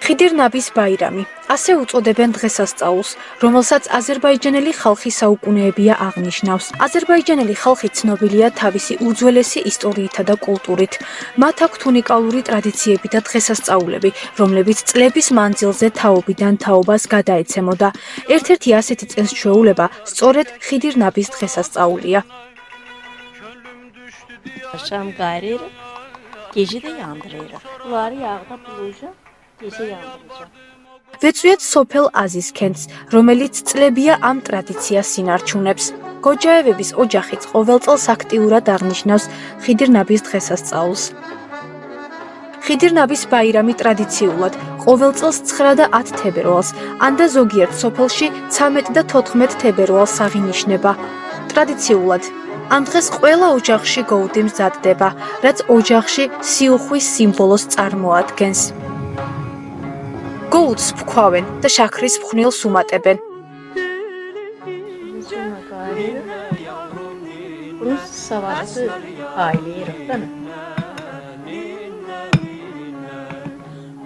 ხიდირნაბის ბაირამი, ასე უწოდებენ დღესასწაულს, რომელსაც აზერბაიჯანელი ხალხი საუკუნეებია აღნიშნავს. აზერბაიჯანელი ხალხი ცნობილია თავისი უძველესი ისტორიითა და კულტურით. მათ აქვთ უნიკალური ტრადიციები და დღესასწაულები, რომლებიც წლების მანძილზე თაობიდან თაობას გადაეცემოდა. ერთ-ერთი ასეთი წელსჩვეულება სწორედ ხიდირნაბის დღესასწაულია. Akşam gayrı, gece de yandırır. Bunları yağda bulacağım, gece yandıracağım. ვეწვიეთ სოფელ აზისქენს, რომელიც წლებია ამ ტრადიციას ინარჩუნებს. გოჯაევების ოჯახიც ყოველ წელს აქტიურად აღნიშნავს ხიდირნაბის დღესასწაულს. ხიდირნაბის ბაირამი ტრადიციულად ყოველ წელს 9 და 10 თებერვალს, ან და ზოგიერთ სოფელში 13 და 14 თებერვალს აღინიშნება. ტრადიციულად ამ დღეს ყველა ოჯახში გოუდი მზადდება, რაც ოჯახში სიუხვის სიმბოლოს წარმოადგენს. გოუდს ფქვავენ და შაქრის ფხვნილს უმატებენ. Sonra gayrı, bunun savası aileye değil mi?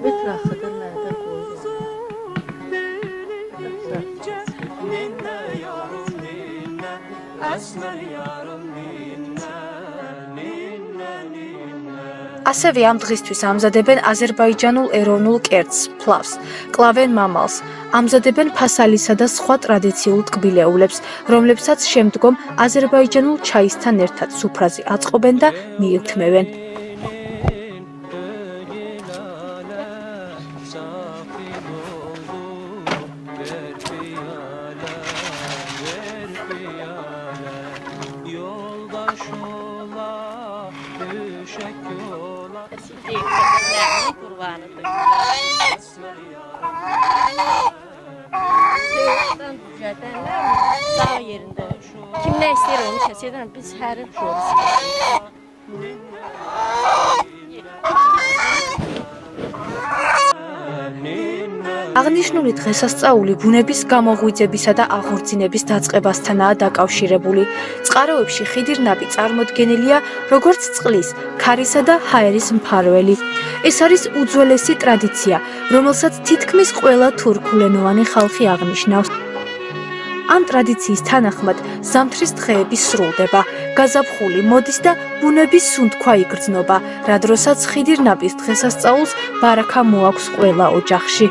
Etrafıdır nerede koyuyor? ასევე ამ დღისთვის ამზადებენ აზერბაიჯანულ ეროვნულ კერძს, ფლავს, კლავენ მამალს, ამზადებენ ფასალისა და სხვა ტრადიციულ ტკბილეულებს, რომლებსაც შემდგომ აზერბაიჯანულ ჩაისთან ერთად სუფრაზე აწყობენ და მიირთმევენ. Dağ yerinde kim ne ister onu keserden biz her şoğuz. აღნიშნული დღესასწაული ბუნების გამოღვიძებისა და აღორძინების დაწყებასთანაა დაკავშირებული. წყაროებში ხიდირნაბი წარმოდგენილია როგორც წყლის, ქარისა და ჰაერის მფარველი. ეს არის უძველესი ტრადიცია, რომელსაც თითქმის ყველა თურქულენოვანი ხალხი აღნიშნავს. ამ ტრადიციის თანახმად ზამთრის დღეები სრულდება, გაზაფხული მოდის და ბუნების სუნთქვა იგრძნობა, რა დროსაც ხიდირნაბის დღესასწაულს ბარაქა მოაქვს ყველა ოჯახში.